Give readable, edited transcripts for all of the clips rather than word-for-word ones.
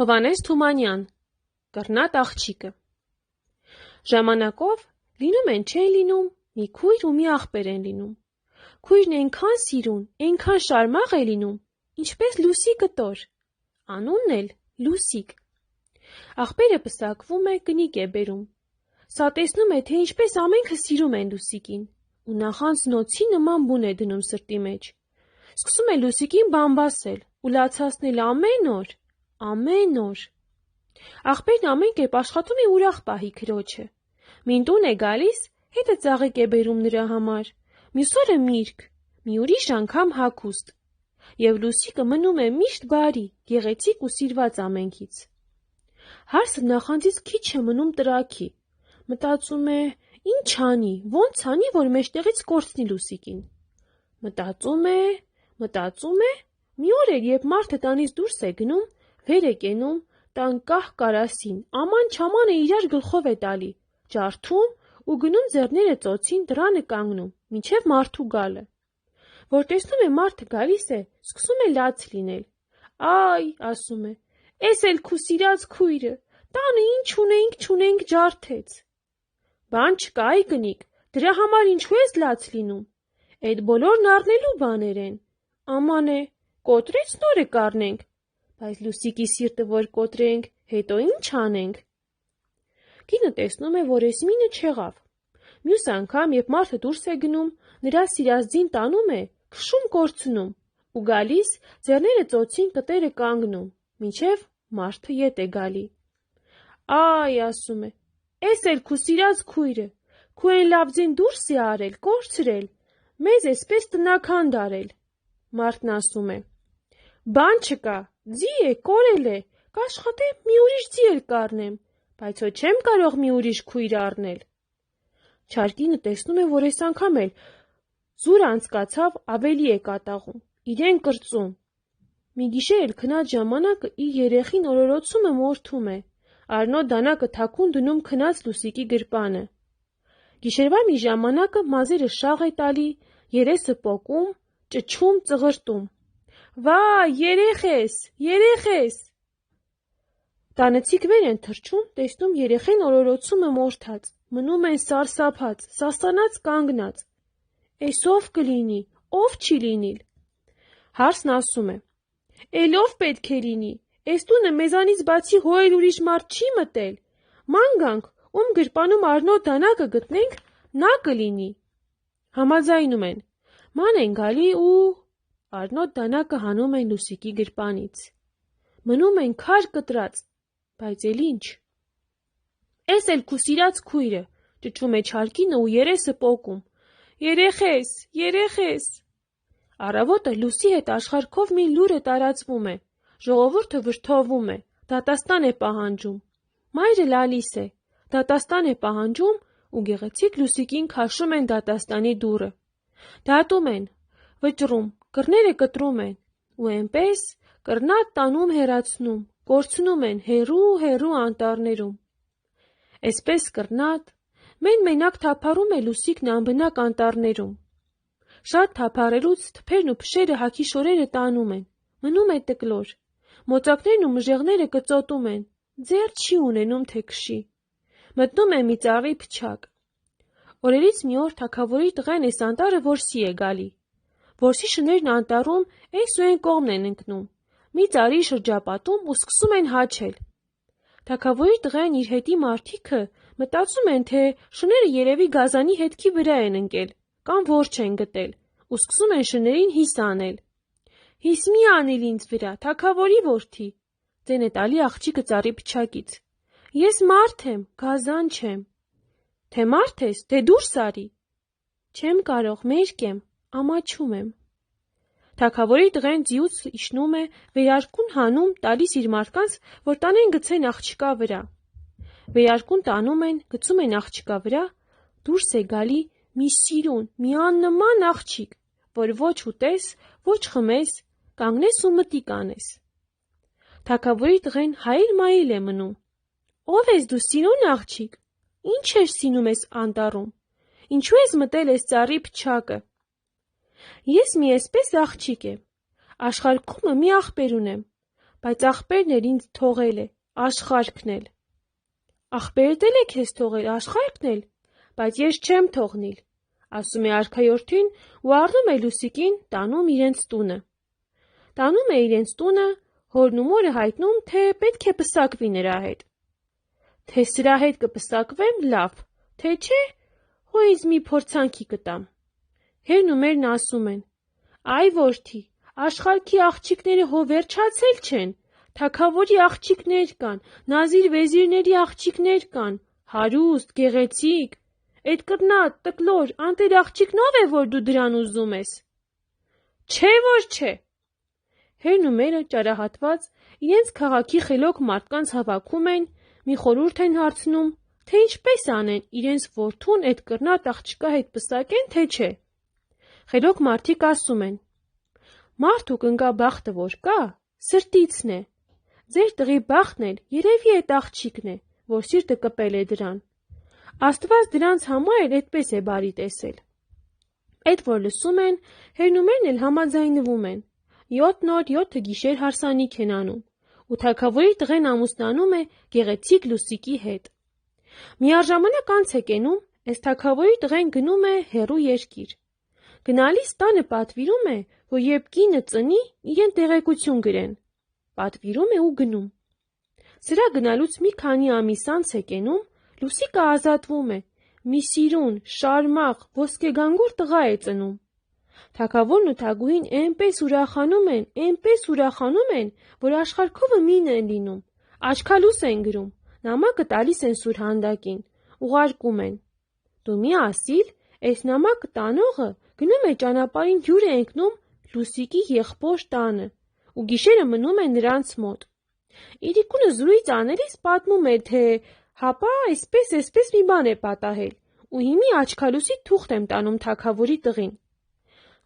Հովհաննես Թումանյան «Կռնատ աղջիկը» Ժամանակով լինում են չէ լինում, մի քույր ու մի աղբեր են լինում։ Քույրն այնքան սիրուն, այնքան շարմաղ է լինում, ինչպես լուսի կտոր, անունն էլ Լուսիկ։ Աղբերը պսակվում է, կնիկ է բերում։ Սա տեսնում է, թե ինչպես ամենքը սիրում են Լուսիկին, ու նախանձնոցի նման բուն է դնում սրտի մեջ։ Սկսում է Լուսիկին բամբասել ու լացացնել ամեն օր։ Աղբերն ամեն կերպ աշխատում է ուրախ պահի քրոջը։ Մին տուն է գալիս, հետը ծաղիկ է բերում նրա համար, մյուս օրը միրգ, մի ուրիշ անգամ հագուստ։ Եվ Լուսիկը մնում է միշտ բարի, գեղեցիկ ու սիրված ամենքից։ Հարսը նախանձից քիչ է մնում տրաքի։ Մտածում է, ինչ անի, ոնց անի, որ մեջտեղից կորցնի Լուսիկին։ Մտածում է, մի օր էր, երբ մարդը տանից դուրս է գնում, վեր է կենում, տան կահ կարասին, աման-չաման է իրար գլխով է տալի, ջարդում ու գնում ձեռները ծոցին, դռանը կանգնում, մինչև մարդու գալը։ Որ տեսնում է մարդը գալիս է, սկսում է լաց լինել։ Այ, ասում է, էս էլ քու սիրած քույրը, տանը ինչ ունեինք ջարդեց։ Բան չկա, այ կնիկ, դրա համար ինչու ես լաց լինում։ Էդ բոլորն առնելու բաներ են։ Աման է, կոտրեց նորը կառնենք։ Բայց Լուսիկի սիրտը որ կոտրենք, հետո ինչ անենք։ Կինը տեսնում է, որ էսմինը չեղավ։ Մյուս անգամ, երբ մարդը դուրս է գնում, նրա սիրած ձին տանում է, քշում կորցնում, ու գալիս, ձեռները ծոցին կտերը կանգնում, մինչև մարդը ետ է գալի։ Այ, ասում է, էս էլ քու սիրած քույրը, քու են լավ ձին դուրս է արել, կորցրել, մեզ էսպես տնական դարել։ Մարդն ասում է, բան չկա, ձի է, կորել է, կաշխատեմ, մի ուրիշ ձի էլ կառնեմ, բայց հո չեմ կարող մի ուրիշ քույր առնել։ Չարկինը տեսնում է, որ այս անգամ էլ զուր անցկացավ, ավելի է կատաղում, իրեն կրծում։ Մի գիշեր էլ քնած ժամանակը իր երեխին օրորոցումը մորթում է, առնոտ դանակը թաքուն դնում քնած Լուսիկի գրպանը։ Գիշերվա մի ժամանակը մազերը շաղ է տալի, երեսը պոկում, ճչում, ծղրտում։ Վա, երեխես։ Տանեցիք վեր են թռչում, տեսնում երեխեն օրորոցումը մորթած, մնում են սարսափած, սասանած կանգնած։ Էս ով կլինի, ով չի լինիլ։ Հարսն ասում է, էլ ով պետք է լինի, էս տունը մեզանից բացի հո էլ ուրիշ մարդ չի մտել, ման գանք, ում գրպանում առնոտ դանակը գտնենք, նա կլինի։ Համաձայնում են, ման են գալի ու առնոտ դանակը հանում են Լուսիկի գրպանից։ Մնում են քար կտրած, բայց էլ ինչ։ Էս էլ քու սիրած քույրը, ճչում է Չարկինը ու երեսը պոկում։ Երեխես։ Առավոտը Լուսի հետ աշխարհքով մի լուր է տարածվում է, ժողովուրդը վրդովում է, դատաստան է պահանջում։ Մայրը լալիս է, դատաստան է պահանջում ու գեղեցիկ Լուսիկին քաշում են դատաստանի դուռը։ Դատում են, վճռում, կռները կտրում են, ու այնպես կռնատ տանում հեռացնում, կորցնում են հեռու անտառներում։ Էսպես կռնատ, մենակ թափառում է Լուսիկն անբնակ անտառներում։ Շատ թափառելուց թփերն ու փշերը հագի շորերը տանում են, մնում է տկլոր, մոծակներն ու մժեղները կծոտում են, ձեռ չի ունենում թե քշի։ Մտնում է մի ծառի փչակ։ Օրերից մի օր թագավորի տղեն էս անտառը որսի է գալի։ Որսի շներն անտառում էս ու այն կողմն են ընկնում, մի ծառի շրջապատում ու սկսում են հաչել։ Թագավորի տղեն իր հետի մարդիկը մտածում են, թե շները երևի գազանի հետքի վրա են ընկել կամ որջ են գտել ու սկսում են շներին հիս անել։ Հիս մի անել ինձ վրա, թագավորի որդի, ձեն է տալի աղջիկը ծառի փչակից։ Ես մարդ եմ, գազան չեմ։ Թե մարդ ես, թե դուրս արի։ Չեմ կարող, մերկ եմ, ամաչում եմ։ Թագավորի տղեն ձիուց իջնում է, վերարկուն հանում, տալիս իր մարդկանց, որ տանեն գցեն աղջկա վրա։ Վերարկուն տանում են, գցում են աղջկա վրա, դուրս է գալի մի սիրուն, մի աննման աղջիկ, որ ոչ ուտես, ոչ խմես, կանգնես ու մտիկ անես։ Թագավորի տղեն հայել-մայել է մնում։ Ով ես դու, սիրուն աղջիկ, ինչ ես սինում ես անտառում, ինչու ես մտել ես ծառի փչակը։ Ես մի էսպես աղջիկ եմ, աշխարհքումը մի աղբեր ունեմ, բայց աղբերն էլ ինձ թողել է, աշխարհքն էլ։ Աղբերդ էլ է քեզ թողել, աշխարհքն էլ, բայց ես չեմ թողնիլ, ասում է արքայորդին ու առնում է Լուսիկին, տանում իրենց տունը։ Տանում է իրենց տունը, հորն ու մորը հայտնում, թե պետք է պսակվի նրա հետ։ Թե սրա հետ կպսակվեմ, լավ, թե չէ, հո ինձ մի փորձանքի կտամ։ Հերն ու մերն ասում են. «Այ որդի, աշխարհքի աղջիկները հո վերջացել չեն, թագավորի աղջիկներ կան, նազիր վեզիրների աղջիկներ կան, հարուստ, գեղեցիկ, էդ կրնատ, տկլոր, անտեր աղջիկնով է, որ դու դրան ուզում ես»։ Չէ, որ չէ։ Հերն ու մերը ճարահատված իրենց քաղաքի խելոք մարդկանց հավաքում են, մի խորհուրդ են հարցնում, թե ինչպես անեն իրենց որդուն էդ կրնատ աղջկա հետ պսակեն, թե չէ։ Խելոք մարդիկ ասում են. «Մարդ ու կնկա բախտը որ կա, սրտիցն է։ Ձեր տղի բախտն էլ երևի էդ աղջիկն է, որ սիրտը կպել է դրան։ Աստված դրանց համար էլ այդպես է բարի տեսել»։ Էդ որ լսում են, հերն ու մերն էլ համաձայնվում են։ 7 օր 7 գիշեր հարսանիք են անում, ու թագավորի տղեն ամուսնանում է գեղեցիկ Լուսիկի հետ։ Միաժամանակ անց է կենում, այս թագավորի տղեն գնում է հեռու երկիր։ Գնալիս տանը պատվիրում է, որ երբ կինը ծնի, իրեն տեղեկություն գրեն։ Պատվիրում է ու գնում։ Սրա գնալուց մի քանի ամիս անց է կենում, Լուսիկը ազատվում է, մի սիրուն, շարմաղ, ոսկեգանգուր տղա է ծնում։ Թագավորն ու թագուհին այնպես ուրախանում են, որ աշխարհքովը մին են լինում, աչքալուս են գրում, նամակը տալիս են Սուրհանդակին, ուղարկում են. «Դու մի ասիլ, այս նամակը տանողը գնում է ճանապարհին հյուր է ընկնում Լուսիկի եղբոր տանը ու գիշերը մնում է նրանց մոտ»։ Իրիկունը զրույց անելիս պատմում է, թե հապա այսպես մի բան է պատահել ու հիմի աչքալուսի թուղթ եմ տանում թագավորի տղին։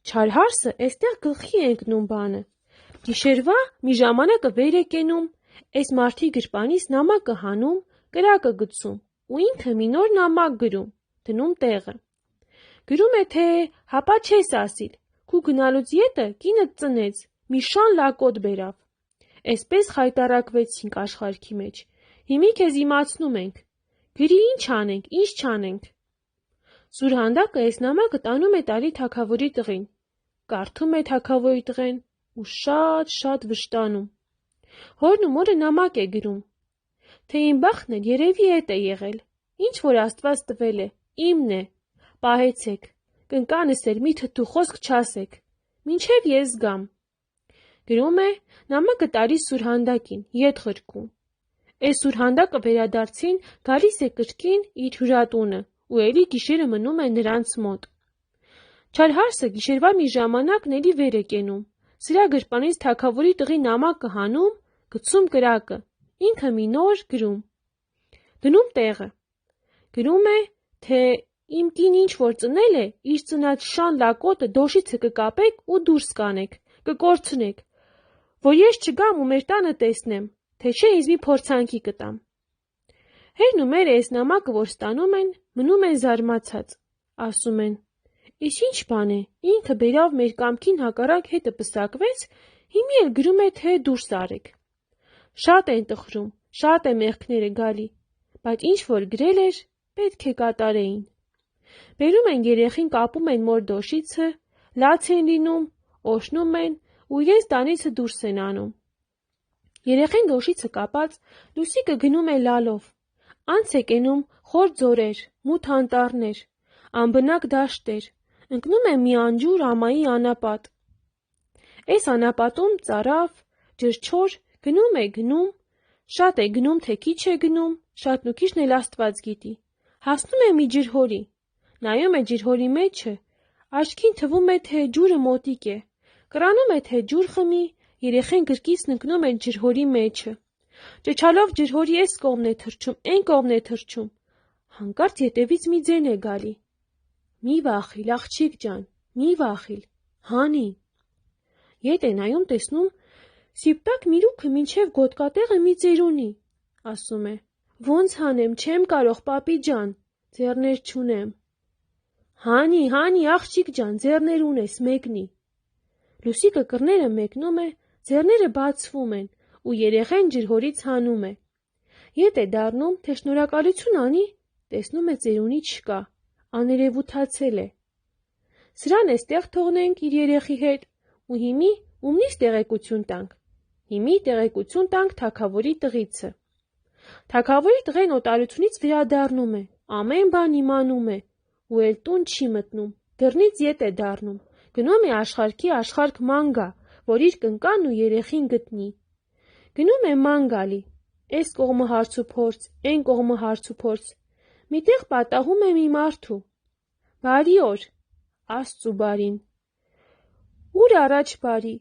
Չարհարսը էստեղ գլխի է ընկնում բանը։ Գիշերվա մի ժամանակը վեր է կենում, այս մարդի գրպանից նամակը հանում, կրակը գցում ու ինքը մի նոր նամակ գրում, դնում տեղը։ Գրում է, թե հապա չես ասիլ, քու գնալուց ետը կինդ ծնեց, մի շան լակոտ բերավ։ Էսպես խայտառակվեցինք աշխարհքի մեջ, հիմի քեզ իմացնում ենք, գրի ինչ անենք, ինչ չանենք։ Սուրհանդակը այս նամակը տանում է տալի թագավորի տղին, կարդում է թագավորի տղեն ու շատ վշտանում։ Հորն ու մորը նամակ է գրում, թե իմ բախտն էլ երևի էդ է եղել, ինչ որ Աստված տվել է, իմն է, պահեցեք, կնկանս էլ մի թթու խոսք չասեք, մինչև ես գամ։ Գրում է, նամակը տալիս Սուրհանդակին, ետ ղրկում։ Այս Սուրհանդակը վերադարձին գալիս է կրկին իր հյուրատունը ու էլի գիշերը մնում է նրանց մոտ։ Չարհարսը գիշերվա մի ժամանակն էլի վեր է կենում, սրա գրպանից թագավորի տղի նամակը հանում, գցում կրակը, ինքը մի նոր գրում, դնում տեղը։ Գրում է, թե իմ կին ինչ որ ծնել է, իր ծնած շան լակոտը դոշիցը կկապեք ու դուրս կանեք, կկորցնեք, որ ես չգամ ու մեր տանը տեսնեմ, թե չէ ինձ մի փորձանքի կտամ։ Հերն ու մերը այս նամակը որ ստանում են, մնում են զարմացած, ասում են. «Իս ինչ բան է, ինքը բերավ մեր կամքին հակառակ հետը պսակվեց, հիմի էլ գրում է, թե դուրս արեք»։ Շատ են տխրում, շատ է մեղքները գալի, բայց ինչ որ գրել էր, պետք է կատարեին։ Բերում են երեխին, կապում են մոր դոշիցը, լաց են լինում, օշնում են ու իրենց տանիցը դուրս են անում։ Երեխեն դոշիցը կապած, Լուսիկը գնում է լալով, անց է կենում խոր ձորեր, մութ անտառներ, անբնակ դաշտեր, ընկնում է մի անջուր ամայի անապատ։ Այս անապատում ծարավ, ջրչոր, գնում է գնում, շատ է գնում, թե քիչ է գնում, շատն ու քիչն էլ Աստված գիտի։ Հասնում է մի ջրհորի, նայում է ջրհորի մեջը, աչքին թվում է, թե ջուրը մոտիկ է, կռանում է, թե ջուր խմի, երեխեն գրկից ընկնում է ջրհորի մեջը։ Ճչալով ջրհորի էս կողմն է թռչում, էն կողմն է թռչում։ Հանկարծ ետևից մի ձեն է գալի։ Մի վախիլ, աղջիկ ջան, մի վախիլ, հանի։ Ետ է նայում, տեսնում, սիպտակ միրուքը մինչև գոտկատեղը մի ձեր ունի, ասում է. Ոնց հանեմ, չեմ կարող, պապի ջան, ձեռներ չունեմ։ Հանի, աղջիկ ջան, ձեռներ ունես, մեկնի։ Լուսիկը կռները մեկնում է, ձեռները բացվում են, ու երեխեն ջրհորից հանում է։ Ետ է դառնում, թե շնորհակալություն անի, տեսնում է ծերունի չկա, աներևութացել է։ Սրան էստեղ թողնենք իր երեխի հետ ու հիմի ումնից տեղեկություն տանք։ Հիմի տեղեկություն տանք թագավորի տղիցը։ Թագավորի տղեն օտարությունից վերադառնում է, ամեն բան իմանում է ու էլ տուն չի մտնում, դռնից ետ է դառնում, գնում է աշխարհքի աշխարհք ման գա, որ իր կնկանն ու երեխին գտնի։ Գնում է ման գալի, այս կողմը հարց ու փորձ, այն կողմը հարց ու փորձ։ Միտեղ պատահում է մի մարդու։ Բարի օր, Աստծու բարին։ Ուր առաջ բարի,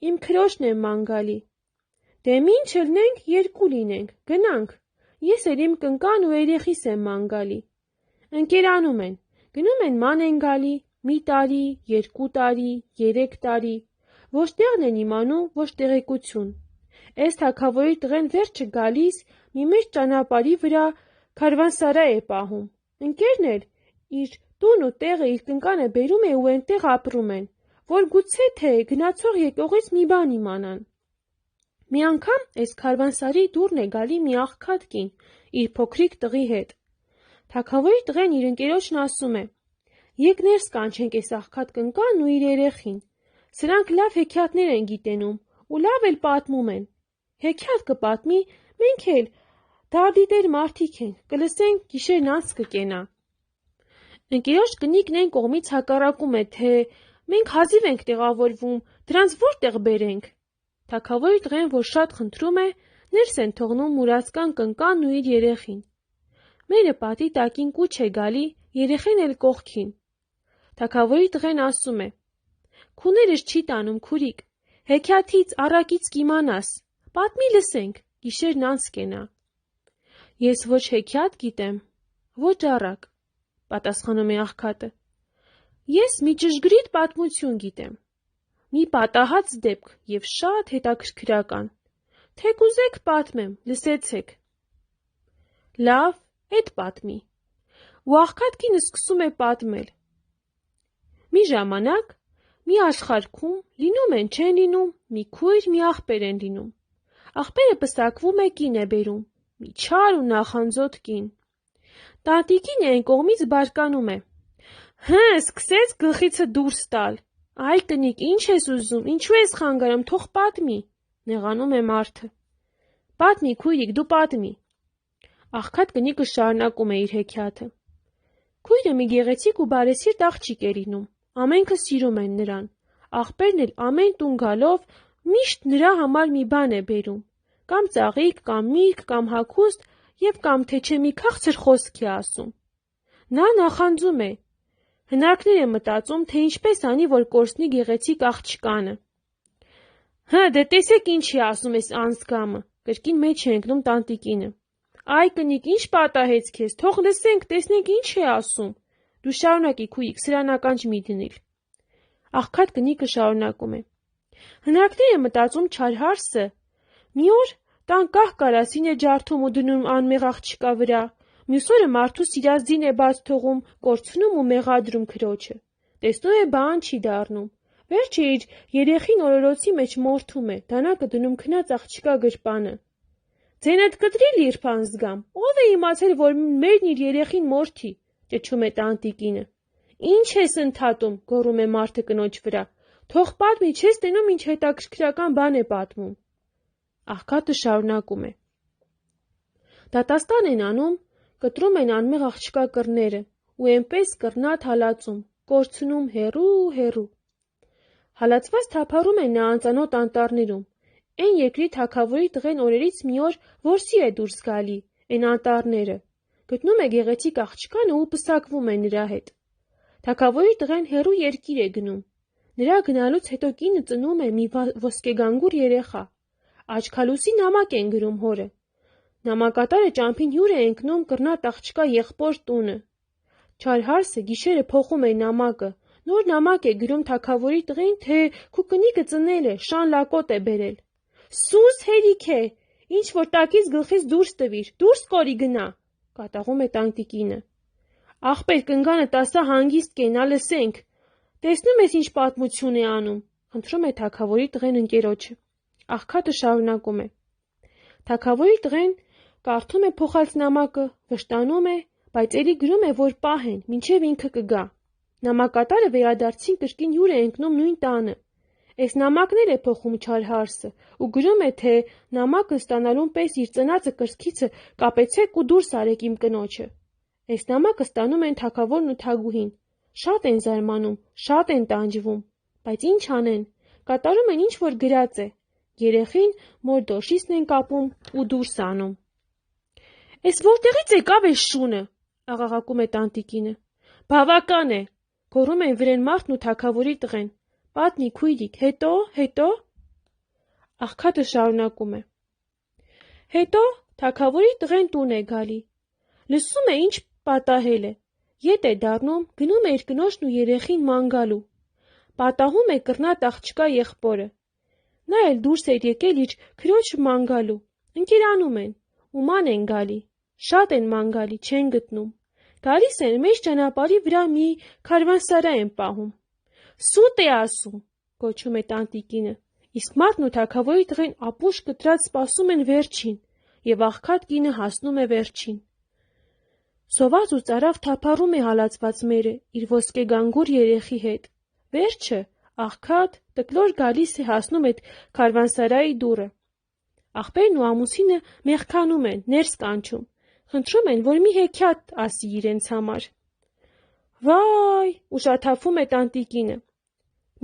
իմ քրոջն եմ ման գալի։ Դե ինչ ելնենք, երկու լինենք, գնանք։ Ես էլ իմ կնկան ու երեխիս եմ ման գալի։ Ընկերանում են, գնում են ման են գալի, մի տարի, 2 տարի, 3 տարի, ոչ տեղն են իմանում, ոչ տեղեկություն։ Այս թագավորի տղեն վերջը գալիս, մի մեծ ճանապարհի վրա քարվանսարայ է պահում։ Ընկերն էլ իր տուն ու տեղը իր կնկանը բերում է ու այնտեղ ապրում են, որ գուցե թե գնացող եկողից մի բան իմանան։ Մի անգամ այս քարվանսարի դուռն է գալի մի աղքատ կին իր փոքրիկ տղի հետ։ Թագավորի տղեն իր ընկերոջն ասում է. «Եկ ներս կանչենք այս աղքատ կնկանն ու իր երեխին։ Սրանք լավ հեքիաթներ են գիտենում ու լավ էլ պատմում են։ Հեքիաթ կպատմի, մենք էլ դարդիտեր մարդիկ ենք, կլսենք, գիշերն անց կկենա»։ Ընկերոջ կնիկն այն կողմից հակառակում է, թե մենք հազիվ ենք տեղավորվում, դրանց որտեղ բերենք։ Թագավորի տղեն, որ շատ խնդրում է, ներս են թողնում մուրացկան կնկանն ու իր երեխին։ Մերը պատի տակին կուչ է գալի, երեխեն էլ կողքին։ Թագավորի տղեն ասում է. «Քուներս չի տանում, քուրիկ, հեքիաթից, առակից կիմանաս, պատմի լսենք, գիշերն անց կենա»։ «Ես ոչ հեքիաթ գիտեմ, ոչ առակ», պատասխանում է աղքատը։ «Ես մի ճշգրիտ պատմություն գիտեմ, մի պատահած դեպք և շատ հետաքրքրական, թե կուզեք պատմեմ, լսեցեք»։ Լավ, էդ պատմի։ Ու աղքատ կինը սկսում է պատմել։ Մի ժամանակ մի աշխարհքում լինում են, չեն լինում, մի քույր, մի աղբեր են լինում։ Աղբերը պսակվում է, կին է բերում, մի չար ու նախանձոտ կին։ Տանտիկին այն կողմից բարկանում է. սկսեց գլխիցը դուրս տալ։ Այ կնիկ, ինչ ես ուզում, ինչու ես խանգարում, թող պատմի, նեղանում է մարդը։ Պատմի, քույրիկ, դու պատմի։ Աղքատ կնիկը շարունակում է իր հեքիաթը։ Քույրը մի գեղեցիկ ու բարեսիրտ աղջիկ է լինում, ամենքը սիրում են նրան։ Աղբերն էլ ամեն տուն գալով միշտ նրա համար մի բան է բերում, կամ ծաղիկ, կամ միրգ, կամ հագուստ և կամ թե չէ մի քաղցր խոսք է ասում։ Նա նախանձում է, հնարքներ է մտածում, թե ինչպես անի, որ կորցնի գեղեցիկ աղջկանը։ Դե տեսեք ինչ է ասում էս անձգամը, կրկին մեջ է ընկնում տանտիկինը։ Այ կնիկ, ինչ պատահեց քեզ, թող լսենք, տեսնենք ինչ է ասում։ Դու շարունակի, քույիկ, սրան ականջ մի դնիլ։ Աղքատ կնիկը շարունակում է. Հնարքներ է մտածում չար հարսը։ Մի օր տան կահ կարասին է ջարդում ու դնում անմեղ աղջկա վրա, մյուս օրը մարդու սիրած ձին է բաց թողում, կորցնում ու մեղադրում քրոջը։ Տեսնում է բան չի դառնում։ Վերջը իր երեխին օրորոցի մեջ մորթում է, դանակը դնում քնած աղջկա գրպանը։ Ձենդ կտրի լիրփան զգամ, ով է իմացել, որ մերն իր երեխին մորթի, ճչում է տանտիկինը։ Ինչ ես ընդհատում, գոռում է մարդը կնոջ վրա։ Թող պատմի, չես տենում ինչ հետաքրքրական բան է պատմում։ Աղքատը շարունակում է. Դատաստան են անում, կտրում են անմեղ աղջկա կռները ու այնպես կռնատ հալածում, կորցնում հեռու։ Հալածված թափառում են նա անծանոթ անտառներում։ Այն երկրի թագավորի տղեն օրերից մի օր որսի է դուրս գալի, այն անտառները, գտնում է գեղեցիկ աղջկանը ու պսակվում է նրա հետ։ Թագավորի տղեն հեռու երկիր է գնում։ Նրա գնալուց հետո կինը ծնում է մի ոսկեգանգուր երեխա։ Աչքալուսի նամակ են գրում հորը։ Նամակատարը ճամփին հյուր է ընկնում կռնատ աղջկա եղբոր տունը։ Չար հարսը գիշերը փոխում է նամակը, նոր նամակ է գրում թագավորի տղին, թե քու կնիկը ծնել է, շան լակոտ է բերել։ Սուս հերիք է, ինչ որ տակից գլխից դուրս տվիր, դուրս կորի գնա, կատաղում է տանտիկինը։ Աղբեր կնկանը տասա հանգիստ կենա լսենք։ Տեսնում ես ինչ պատմություն է անում, խնդրում է թագավորի տղեն ընկերոջը։ Աղքատը շարունակում է. Թագավորի տղեն կարդում է փոխած նամակը, վշտանում է, բայց էլի գրում է, որ պահեն, մինչև ինքը կգա։ Նամակատարը վերադարձին կրկին հյուր է ընկնում նույն տանը։ Էս նամակն էլ է փոխում Չարհարսը ու գրում է, թե նամակը ստանալուն պես իր ծնածը կրծքիցը կապեցեք ու դուրս արեք իմ կնոջը։ Էս նամակը ստանում են թագավորն ու թագուհին։ Շատ են զարմանում, շատ են տանջվում, բայց ինչ անեն, կատարում են ինչ որ գրած է։ Երեխին մոր դոշիսն են կապում ու դուրս անում։ Էս որտեղից եկավ էս շունը, աղաղակում է տանտիկինը։ Բավական է, գոռում են վրեն մարդն ու թագավորի տղեն։ Պատնի քույրիկ, հետո։ Աղքատը շարունակում է. Հետո թագավորի տղեն տուն է գալի։ Լսում է ինչ պատահել է։ Ետ է դառնում, գնում է իր կնոջն ու երեխին ման գալու։ Պատահում է կռնատ աղջկա եղբորը։ Նա էլ դուրս էր եկել իր քրոջը ման գալու։ Ընկերանում են ու ման են գալի։ Շատ են ման գալի, չեն գտնում։ Գալիս են մեծ ճանապարհի վրա մի քարվանսարա են պահում։ Սուտ է ասում, գոչում է տանտիկինը, իսկ մարդն ու թագավորի տղեն ապուշ կտրած սպասում են վերջին, եւ աղքատ կինը հասնում է վերջին։ Սոված ու ծարավ թափառում է հալածված մերը իր ոսկեգանգուր երեխի հետ։ Վերջը աղքատ տկլոր գալիս է հասնում այդ քարվանսարայի դուռը։ Աղբերն ու ամուսինը մեղքանում են, ներս կանչում, խնդրում են, որ մի հեքիաթ ասի իրենց համար։ Վայ, ուշաթափվում է տանտիկինը։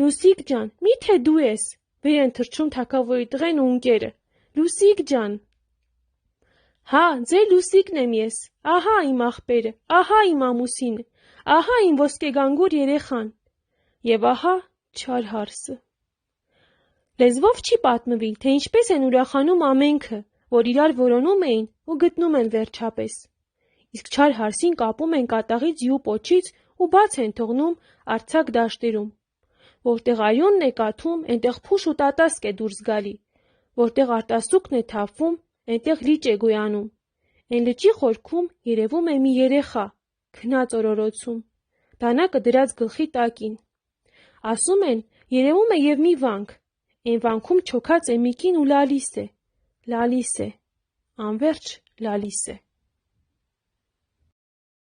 Լուսիկ ջան, միթե դու ես, վեր են թռչում թագավորի տղեն ու ընկերը։ Լուսիկ ջան։ Հա, ձեր Լուսիկն եմ ես, ահա իմ աղբերը, ահա իմ ամուսինը, ահա իմ ոսկեգանգուր երեխան, և ահա Չարհարսը։ Լեզվով չի պատմվի, թե ինչպես են ուրախանում ամենքը, որ իրար որոնում էին ու գտնում են վերջապես։ Իսկ Չարհարսին կապում են կատաղի ձիու պոչից ու բաց են թողնում արձակ դաշտերում։ Որտեղ արյունն է կաթում, այնտեղ փուշ ու տատասկ է դուրս գալի, որտեղ արտասուքն է թափվում, այնտեղ լիճ է գոյանում։ Այն լճի խորքում երևում է մի երեխա, քնած օրորոցում, դանակը դրած գլխի տակին։ Ասում են, երևում է և մի վանք, այն վանքում չոքած է մի կին ու լալիս է, անվերջ լալիս է։